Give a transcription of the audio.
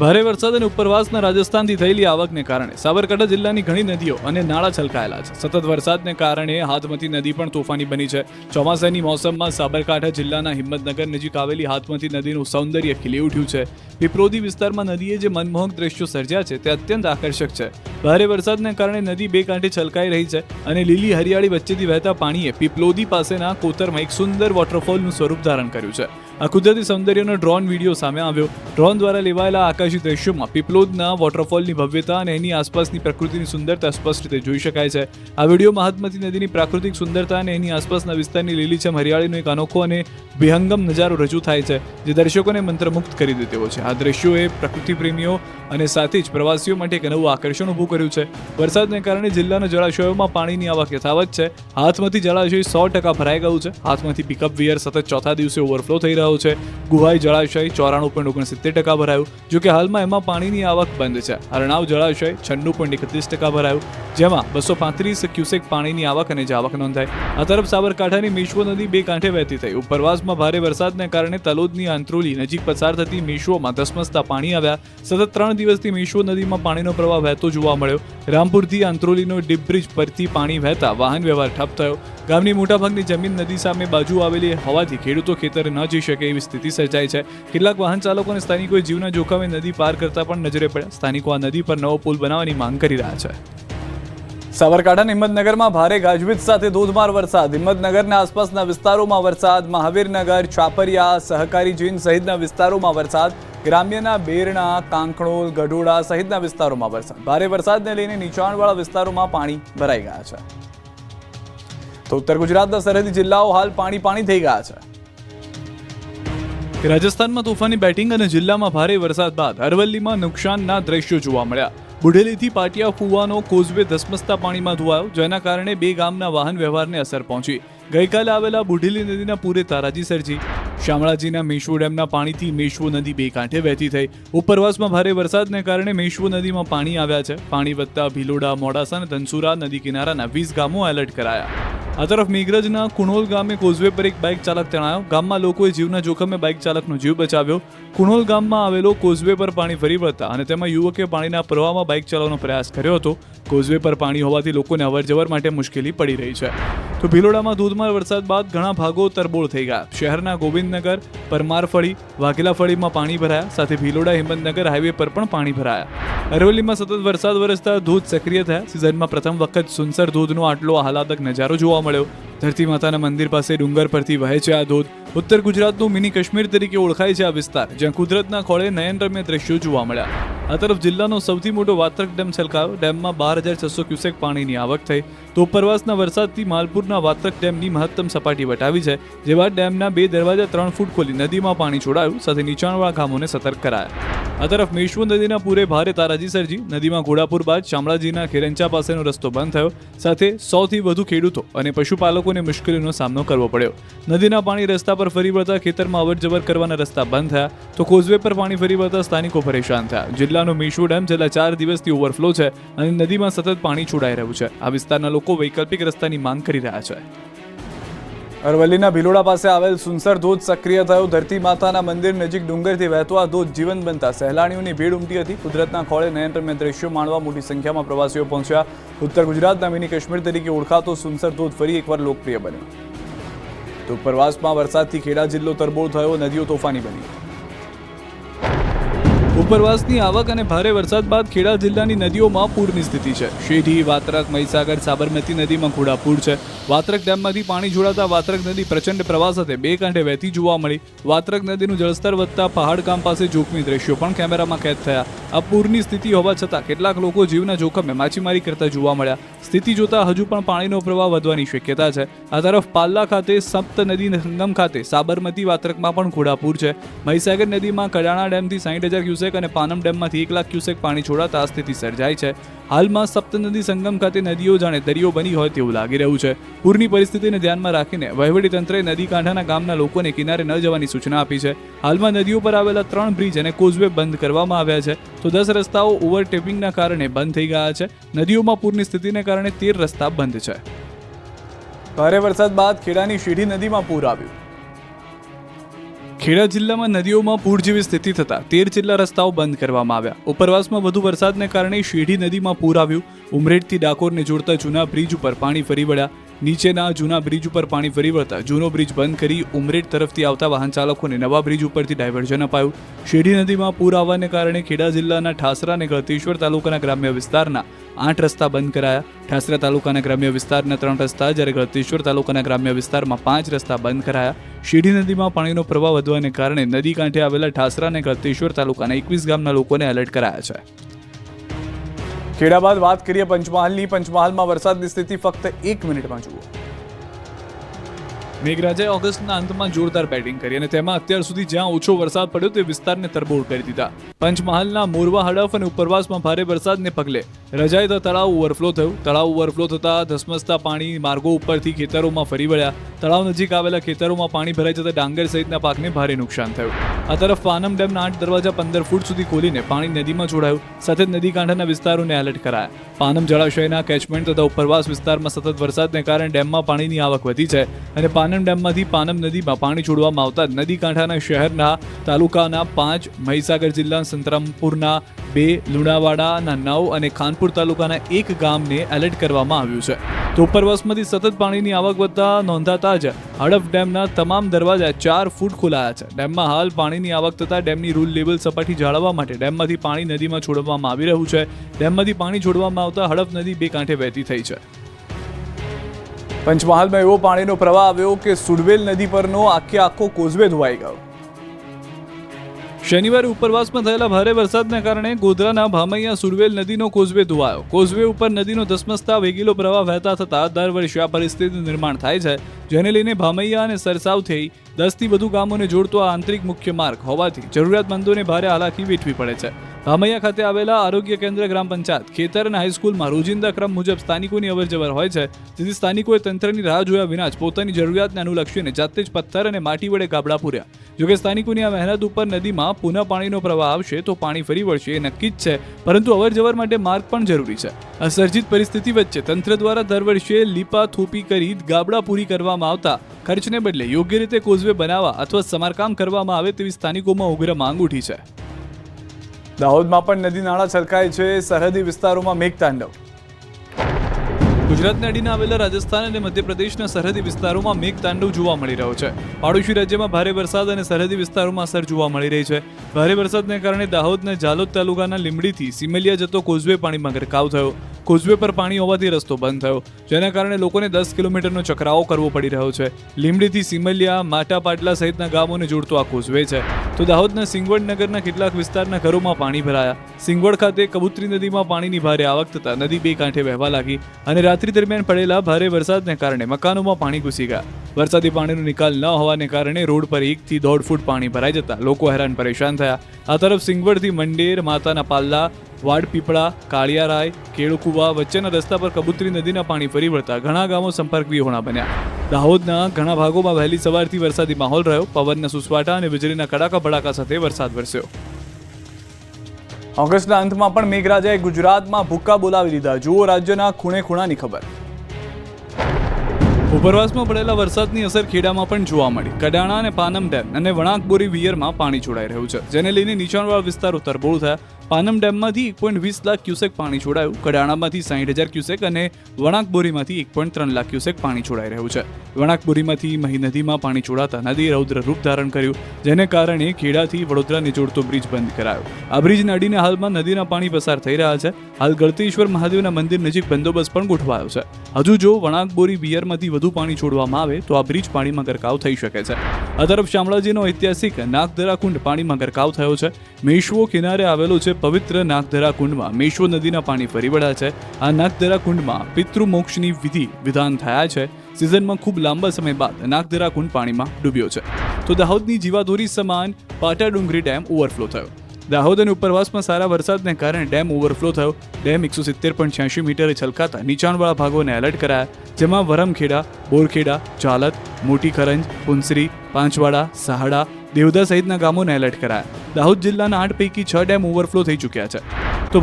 ભારે વરસાદ અને ઉપરવાસના રાજસ્થાનથી થયેલી આવકને કારણે સાબરકાંઠા જિલ્લાની ઘણી નદીઓ અને નાળા છલકાયેલા છે. સતત વરસાદને કારણે હાથમતી નદી પણ તોફાની બની છે. ચોમાસાની મોસમમાં સાબરકાંઠા જિલ્લાના હિંમતનગર નજીક આવેલી હાથમતી નદીનું સૌંદર્ય ખીલી ઉઠ્યું છે. પીપરોદી વિસ્તારમાં નદીએ જે મનમોહક દ્રશ્યો સર્જ્યા છે તે અત્યંત આકર્ષક છે. ભારે વરસાદને કારણે નદી બે કાંઠે છલકાઈ રહી છે અને લીલી હરિયાળી વચ્ચેથી વહેતા પાણીએ પીપલોદી પાસેના કોતરમાં એક સુંદર વોટરફોલનું સ્વરૂપ ધારણ કર્યું છે. આ કુદરતી સૌંદર્યનો ડ્રોન વિડીયો સામે આવ્યો. ડ્રોન દ્વારા લેવાયેલા આકાશી દ્રશ્યોમાં પીપલોદના વોટરફોલની ભવ્યતા અને એની આસપાસની પ્રકૃતિની સુંદરતા સ્પષ્ટ રીતે જોઈ શકાય છે. આ વિડીયોમાં હાથમતી નદીની પ્રાકૃતિક સુંદરતા અને એની આસપાસના વિસ્તારની લીલીછમ હરિયાળીનો એક અનોખો અને વિહંગમ નજારો રજૂ થાય છે, જે દર્શકોને મંત્રમુગ્ધ કરી દેતો છે. આ દ્રશ્યોએ પ્રકૃતિ પ્રેમીઓ અને સાથે જ પ્રવાસીઓ માટે એક નવું આકર્ષણ ઊભું કર્યું છે. વરસાદને કારણે જિલ્લાના જળાશયોમાં પાણીની આવક યથાવત છે. હાથમતી જળાશય 100% ભરાઈ ગયું છે. હાથમતી પિકઅપ વિયર સતત ચોથા દિવસે ઓવરફ્લો થઈ રહ્યો છે. ગુહાઈ જળાશય 94.69% ભરાયું, જો કે હાલમાં એમાં પાણીની આવક બંધ છે. અરણાવ જળાશય 96.31% ભરાયું, જેમાં 235 ક્યુસેક પાણીની આવક અને જાવક નોંધાઈ. આ તરફ સાબરકાંઠાની મેશ્વો નદી બે કાંઠે વહેતી થઈ. ઉપરવાસમાં ભારે વરસાદને કારણે તલોદની આંત્રોલી નજીક પસાર થતી મેશ્વોમાં ધસમસતા પાણી આવ્યા. સતત 3 દિવસથી મેશ્વો નદીમાં પાણીનો પ્રવાહ વહેતો જોવા મળ્યો. રામપુરથી આંત્રોલીનો ડીપ બ્રિજ પરથી પાણી વહેતા વાહન વ્યવહાર ઠપ થયો. ગામની મોટાભાગની જમીન નદી સામે બાજુ આવેલી હોવાથી ખેડૂતો ખેતરે ન જઈ શકે એવી સ્થિતિ સર્જાઈ છે. કેટલાક વાહન ચાલકો અને સ્થાનિકોએ જીવના જોખમે નદી પાર કરતા પણ નજરે પડ્યા. સ્થાનિકો આ નદી પર નવો પુલ બનાવવાની માંગ કરી રહ્યા છે. સાબરકાંઠાના હિંમતનગરમાં ભારે ગાજવીજ સાથે ધોધમાર વરસાદ. હિંમતનગરના આસપાસના વિસ્તારોમાં વરસાદ. મહાવીરનગર, છાપરિયા, સહકારી જીન સહિતના વિસ્તારોમાં વરસાદ. ગ્રામ્યના બેરણા, કાંકણોલ, ગઢોડા સહિતના વિસ્તારોમાં વરસાદ. ભારે વરસાદને લઈને નીચાણવાળા વિસ્તારોમાં પાણી ભરાઈ ગયા છે. તો ઉત્તર ગુજરાતના સરહદી જિલ્લાઓ હાલ પાણી થઈ ગયા છે. રાજસ્થાનમાં તોફાની બેટિંગ અને જિલ્લામાં ભારે વરસાદ બાદ અરવલ્લીમાં નુકસાનના દ્રશ્યો જોવા મળ્યા. બુઢેલીથી પાટિયા ફુવાનો કોઝવે ધસમસતા પાણીમાં ધોવાયો, જેના કારણે બે ગામના વાહન વ્યવહારને અસર પહોંચી. ગઈકાલે આવેલા બુઢેલી નદીના પૂરે તારાજી સર્જી. શામળાજીના મેશ્વો ડેમના પાણીથી મેશ્વો નદી બે કાંઠે વહેતી થઈ. ઉપરવાસમાં ભારે વરસાદને કારણે મેશ્વો નદીમાં પાણી આવ્યા છે. પાણી વધતા ભીલોડા, મોડાસા અને ધનસુરા નદી કિનારાના 20 ગામો એલર્ટ કરાયા. આ તરફ મેઘરજના કુણોલ ગામે કોઝવે પર એક બાઇક ચાલક તણાયો. ગામમાં લોકોએ જીવના જોખમે બાઇક ચાલકનો જીવ બચાવ્યો. કુણોલ ગામમાં આવેલો કોઝવે પર પાણી ફરી વળતા અને તેમાં યુવકે પાણીના પ્રવાહમાં બાઇક ચલાવવાનો પ્રયાસ કર્યો હતો. કોઝવે પર પાણી હોવાથી લોકોને અવરજવર માટે મુશ્કેલી પડી રહી છે. તો ભિલોડામાં ધોધમાર વરસાદ બાદ ઘણા ભાગો તરબોળ થઈ ગયા. શહેરના ગોવિંદનગર, પરમારફળી, વાઘેલાફળીમાં પાણી ભરાયા. સાથે ભિલોડા હિંમતનગર હાઈવે પર પણ પાણી ભરાયા. અરવલ્લીમાં સતત વરસાદ વરસતા ધોધ સક્રિય થયા. સિઝનમાં પ્રથમ વખત સુનસર ધોધનો આટલો આહલાદક નજારો જોવા મળ્યો. ધરતી માતાના મંદિર પાસે ડુંગર પરથી વહે છે આ ધોધ. ઉત્તર ગુજરાતનું મિની કાશ્મીર તરીકે ઓળખાય છે આ વિસ્તાર, જ્યાં કુદરતના ખોળે નયનરમ્ય દ્રશ્યો જોવા મળ્યા. આ તરફ જિલ્લાનો સૌથી મોટો વાત્રક ડેમ છલકાયો. ડેમમાં 12,600 ક્યુસેક પાણીની આવક થઈ. તો ઉપરવાસના વરસાદથી માલપુરના વાત્રક ડેમની મહત્તમ સપાટી વટાવી છે. જે બાદ ડેમના 2 દરવાજા 3 ફૂટ ખોલી નદીમાં પાણી છોડાયું. સાથે નીચાણવાળા ગામોને સતર્ક કરાયા. આ તરફ મેશ્વો નદીના પૂરે ભારે તારાજી સર્જી. નદીમાં ઘોડાપુર બાદ શામળાજીના ખેરંચા પાસેનો રસ્તો બંધ થયો. સાથે 100થી વધુ ખેડૂતો અને પશુપાલકોને મુશ્કેલીનો સામનો કરવો પડ્યો. નદીના પાણી રસ્તા પર ફરી વળતા ખેતરમાં અવરજવર કરવાના રસ્તા બંધ થયા. તો કોઝવે પર પાણી ફરી વળતા સ્થાનિકો પરેશાન થયા. જિલ્લાનો મેશ્વો ડેમ છેલ્લા 4 દિવસથી ઓવરફ્લો છે અને નદીમાં સતત પાણી છોડાઈ રહ્યું છે. આ વિસ્તારના લોકો વૈકલ્પિક રસ્તાની માંગ કરી રહ્યા છે. અરવલ્લીના ભિલોડા પાસે આવેલ સુનસર ધોધ સક્રિય થયો. ધરતી માતાના મંદિર નજીક ડુંગરથી વહેતો આ ધોધ જીવંત બનતા સહેલાણીઓની ભીડ ઉમટી હતી. કુદરતના ખોળે નયનરમ્ય દ્રશ્યો માણવા મોટી સંખ્યામાં પ્રવાસીઓ પહોંચ્યા. ઉત્તર ગુજરાતના મિની કાશ્મીર તરીકે ઓળખાતો સુનસર ધોધ ફરી એકવાર લોકપ્રિય બન્યો. તો ઉપરવાસમાં વરસાદથી ખેડા જિલ્લો તરબોળ થયો. નદીઓ તોફાની બની. ઉપરવાસની આવક અને ભારે વરસાદ બાદ ખેડા જિલ્લાની નદીઓમાં પૂરની સ્થિતિ છે. શેઢી, વાત્રક, મહીસાગર, સાબરમતી નદીમાં ઘોડાપૂર છે. વાત્રક ડેમમાંથી પાણી છોડાતા વાત્રક નદી પ્રચંડ પ્રવાહ સાથે બે કાંઠે વહેતી જોવા મળી. વાત્રક નદીનું જળસ્તર વધતા પહાડગામ પાસે જોખમી દ્રશ્યો પણ કેમેરામાં કેદ થયા. આ પૂરની સ્થિતિ હોવા છતાં કેટલાક લોકો જીવના જોખમે માછીમારી કરતા જોવા મળ્યા. સ્થિતિ જોતા હજુ પણ પાણીનો પ્રવાહ વધવાની શક્યતા છે. આ તરફ પાલ્લા ખાતે સપ્ત નદી સંગમ ખાતે સાબરમતી વાત્રકમાં પણ ઘોડાપૂર છે. મહીસાગર નદીમાં કડાણા ડેમથી 60,000 ક્યુસેક અને પાનમ ડેમમાંથી 1 લાખ ક્યુસેક પાણી છોડાતા આ સ્થિતિ સર્જાઈ છે. હાલમાં સપ્તનદી સંગમ ખાતે નદીઓ જાણે દરિયો બની હોય તેવું લાગી રહ્યું છે. પૂરની પરિસ્થિતિને ધ્યાનમાં રાખીને વહીવટીતંત્રએ નદી કાંઠાના ગામના લોકોને કિનારે ન જવાની સૂચના આપી છે. હાલમાં નદીઓ પર આવેલા 3 બ્રિજ અને કોઝવે બંધ કરવામાં આવ્યા છે. તો 10 રસ્તાઓ ઓવરટેપિંગના કારણે બંધ થઈ ગયા છે. નદીઓમાં પૂરની સ્થિતિને કારણે 13 રસ્તા બંધ છે. ભારે વરસાદ બાદ ખેડાની શેઢી નદીમાં પૂર આવ્યું. ખેડા જિલ્લામાં નદીઓમાં પૂર જેવી સ્થિતિ થતાં 13 જેટલા રસ્તાઓ બંધ કરવામાં આવ્યા. ઉપરવાસમાં વધુ વરસાદને કારણે શેઢી નદીમાં પૂર આવ્યું. ઉમરેઠથી ડાકોરને જોડતા જૂના બ્રિજ ઉપર પાણી ફરી વળ્યા. નીચેના જૂના બ્રિજ ઉપર પાણી ફરી વળતા જૂનો બ્રિજ બંધ કરી ઉમરેઠ તરફથી આવતા વાહન ચાલકોને નવા બ્રિજ ઉપરથી ડાયવર્ઝન અપાયું. શેઢી નદીમાં પૂર આવવાને કારણે ખેડા જિલ્લાના ઠાસરા અને ગળતેશ્વર તાલુકાના ગ્રામ્ય વિસ્તારના 8 રસ્તા બંધ કરાયા. ઠાસરા તાલુકાના ગ્રામ્ય વિસ્તારના 3 રસ્તા, જ્યારે ગળતેશ્વર તાલુકાના ગ્રામ્ય વિસ્તારમાં 5 રસ્તા બંધ કરાયા. શેઢી નદીમાં પાણીનો પ્રવાહ વધવાને કારણે નદી કાંઠે આવેલા ઠાસરા અને ગળતેશ્વર તાલુકાના 21 ગામના લોકોને એલર્ટ કરાયા છે. ખેડા બાદ વાત કરીએ પંચમહાલની. પંચમહાલમાં વરસાદની સ્થિતિ ફક્ત 1 મિનિટમાં જુઓ. મેઘરાજાએ ઓગસ્ટના અંતમાં જોરદાર બેટિંગ કરી અને તેમાં અત્યાર સુધી જ્યાં ઓછો વરસાદ પડ્યો તે વિસ્તારને તરબોળ કરી દીધા. પંચમહાલના મોરવા, હડફ અને ઉપરવાસમાં ભારે વરસાદને પગલે રજાયતા તળાવ ઓવરફ્લો થયું. તળાવ ઓવરફ્લો થતા ધસમસતા પાણી માર્ગો ઉપરથી ખેતરોમાં ફરી વળ્યા. તળાવ નજીક આવેલા ખેતરોમાં પાણી ભરાઈ જતા ડાંગર સહિતના પાકને ભારે નુકસાન થયું. આ તરફ પાનમ ડેમના 8 દરવાજા 15 ફૂટ સુધી ખોલીને પાણી નદીમાં છોડાયું. સાથે જ નદી કાંઠાના વિસ્તારોને એલર્ટ કરાયા. પાનમ જળાશયના કેચમેન્ટ તથા ઉપરવાસ વિસ્તારમાં સતત વરસાદને કારણે ડેમમાં પાણીની આવક વધી છે અને પાનમ ડેમમાંથી પાનમ નદીમાં પાણી છોડવામાં આવતા નદી કાંઠાના શહેરના તાલુકાના 5, મહીસાગર જિલ્લા સંતરામપુરના 2, લુણાવાડાના 9 અને ખાનપુર તાલુકાના 1 ગામને એલર્ટ કરવામાં આવ્યું છે. તો ઉપરવાસમાંથી સતત પાણીની આવક વધતા નોંધાતા જ હડફ ડેમના તમામ દરવાજા 4 ફૂટ ખોલાયા છે. ડેમમાં હાલ પાણીની આવક થતાં ડેમની રૂલ લેવલ સપાટી જાળવવા માટે ડેમમાંથી પાણી નદીમાં છોડવામાં આવી રહ્યું છે. ડેમમાંથી પાણી છોડવામાં આવતા હડફ નદી 2 કાંઠે વહેતી થઈ છે. પંચમહાલમાં એવો પાણીનો પ્રવાહ આવ્યો કે સુડવેલ નદી પરનો આખો કોઝવે ધોવાઈ ગયો. શનિવારે ઉપરવાસમાં થયેલા ભારે વરસાદને કારણે ગોધરાના ભામૈયા સુડવેલ નદીનો કોઝવે ધોવાયો. કોઝવે ઉપર નદીનો ધસમસતા વેગીલો પ્રવાહ વહેતા થતા દર વર્ષે આ પરિસ્થિતિનું નિર્માણ થાય છે, જેને લઈને ભામૈયા અને સરસાવ થઈ 10 થી વધુ ગામોને જોડતો આ આંતરિક મુખ્ય માર્ગ હોવાથી જરૂરિયાતમંદોને ભારે હાલાકી વેઠવી પડે છે. ભામૈયા ખાતે આવેલા આરોગ્ય કેન્દ્ર, ગ્રામ પંચાયત, ખેતર અને હાઈસ્કૂલમાં રોજિંદા ક્રમ મુજબ સ્થાનિકોની અવરજવર હોય છે, જેથી સ્થાનિકોએ તંત્રની રાહ જોયા વિના જ પોતાની જરૂરિયાતને અનુલક્ષીને જાતે જ પથ્થર અને માટી વડે ગાબડા પૂર્યા. જોકે સ્થાનિકોની આ મહેનત ઉપર નદીમાં પુનઃ પાણીનો પ્રવાહ આવશે તો પાણી ફરી વળશે એ નક્કી જ છે, પરંતુ અવરજવર માટે માર્ગ પણ જરૂરી છે. આ સર્જિત પરિસ્થિતિ વચ્ચે તંત્ર દ્વારા દર વર્ષે લીપા થોપી કરી ગાબડા પૂરી કરવામાં આવતા ખર્ચને બદલે યોગ્ય રીતે કોઝવે બનાવવા અથવા સમારકામ કરવામાં આવે તેવી સ્થાનિકોમાં ઉગ્ર માંગ ઉઠી છે. દાહોદમાં પણ નદી નાળા છલકાય છે. સરહદી વિસ્તારોમાં મેઘતાંડવ. ગુજરાતને અડીને આવેલા રાજસ્થાન અને મધ્યપ્રદેશના સરહદી વિસ્તારોમાં મેઘતાંડવ જોવા મળી રહ્યો છે. પાડોશી રાજ્યમાં ભારે વરસાદ અને સરહદી વિસ્તારોમાં અસર જોવા મળી રહી છે. ભારે વરસાદને કારણે દાહોદના ઝાલોદ તાલુકાના લીંબડીથી સિમલિયા જતો કોઝવે પાણીમાં ગરકાવ થયો. કોઝવે પર પાણી હોવાથી રસ્તો બંધ થયો, જેના કારણે લોકોને 10 કિલોમીટરનો ચકરાવો કરવો પડી રહ્યો છે. લીંબડીથી સિમલિયા, માટા, પાટલા સહિતના ગામોને જોડતો આ કોઝવે છે. તો દાહોદના સિંગવડ નગરના કેટલાક વિસ્તારના ઘરોમાં પાણી ભરાયા. સિંગવડ ખાતે કબૂતરી નદીમાં પાણીની ભારે આવક થતા નદી 2 કાંઠે વહેવા લાગી અને રાત્રિ દરમિયાન પડેલા ભારે વરસાદને કારણે મકાનોમાં પાણી ઘૂસી ગયા. વરસાદી પાણીનો નિકાલ ન હોવાને કારણે રોડ પર 1 થી 1.5 ફૂટ પાણી ભરાઈ જતા લોકો હેરાન પરેશાન થયા. આ તરફ સિંગવડથી મંડેર, માતાના પાલ્લા, વાડપીપળા, કાળિયારાય, કેળુકુવા વચ્ચેના રસ્તા પર કબૂતરી નદીના પાણી ફરી વળતા ઘણા ગામો સંપર્ક વિહોણા બન્યા. દાહોદના ઘણા ભાગોમાં વહેલી સવારથી વરસાદી માહોલ રહ્યો. પવનના સુસવાટા અને વીજળીના કડાકા ભડાકા સાથે વરસાદ વરસ્યો. ઓગસ્ટના અંતમાં પણ મેઘરાજાએ ગુજરાતમાં ભૂક્કા બોલાવી દીધા. જુઓ રાજ્યના ખૂણે ખૂણાની ખબર. ઉપરવાસમાં પડેલા વરસાદની અસર ખેડામાં પણ જોવા મળી. કડાણા અને પાનમ ડેમ અને વણાકબોરી વિયરમાં પાણી છોડાઈ રહ્યું છે, જેને લઈને નીચાણવાળા વિસ્તારો તરબોળ થયા. પાનમ ડેમમાંથી 1.20 લાખ ક્યુસેક પાણી છોડાયું. કડાણામાંથી 60,000 ક્યુસેક અને વણાકબોરીમાંથી 1.3 લાખ ક્યુસેક પાણી છોડાઈ રહ્યું છે. વણાકબોરીમાંથી મહી નદીમાં પાણી છોડાતા નદીએ રૌદ્ર રૂપ ધારણ કર્યું, જેને કારણે ખેડાથી વડોદરાને જોડતો બ્રિજ બંધ કરાયો. આ બ્રિજને અડીને હાલમાં નદીના પાણી પસાર થઈ રહ્યા છે. હાલ ગળતેશ્વર મહાદેવના મંદિર નજીક બંદોબસ્ત પણ ગોઠવાયો છે. હજુ જો વણાકબોરી વિયરમાંથી વધુ પાણી છોડવામાં આવે તો આ બ્રિજ પાણીમાં ગરકાવ થઈ શકે છે. આ તરફ શામળાજીનો ઐતિહાસિક નાગધરા કુંડ પાણીમાં ગરકાવ થયો છે. મેશ્વો કિનારે આવેલો છે પવિત્ર નાગધરા કુંડમાં મેશ્વો નદીના પાણી ફરી વળ્યા છે. આ નાગધરા કુંડમાં પિતૃમોક્ષની વિધાન થયા છે. સિઝનમાં ખૂબ લાંબા સમય બાદ નાગધરા કુંડ પાણીમાં ડૂબ્યો છે. તો દાહોદની જીવાદોરી સમાન પાટાડુંગરી ડેમ ઓવરફ્લો થયો. દાહોદ અને ઉપરવાસમાં સારા વરસાદને કારણે ડેમ ઓવરફ્લો થયો. ડેમ 170.86 મીટરે છલકાતા નીચાણવાળા ભાગોને એલર્ટ કરાયા, જેમાં વરમખેડા, બોરખેડા, ચાલત, મોટી ખરંજ, પુંસરી, પાંચવાડા, સહાડા, દેવદા સહિતના ગામોને એલર્ટ કરાયા. દાહોદ જિલ્લાના 8 પૈકી 6 ડેમ ઓવરફ્લો થઈ ચૂક્યા છે. તો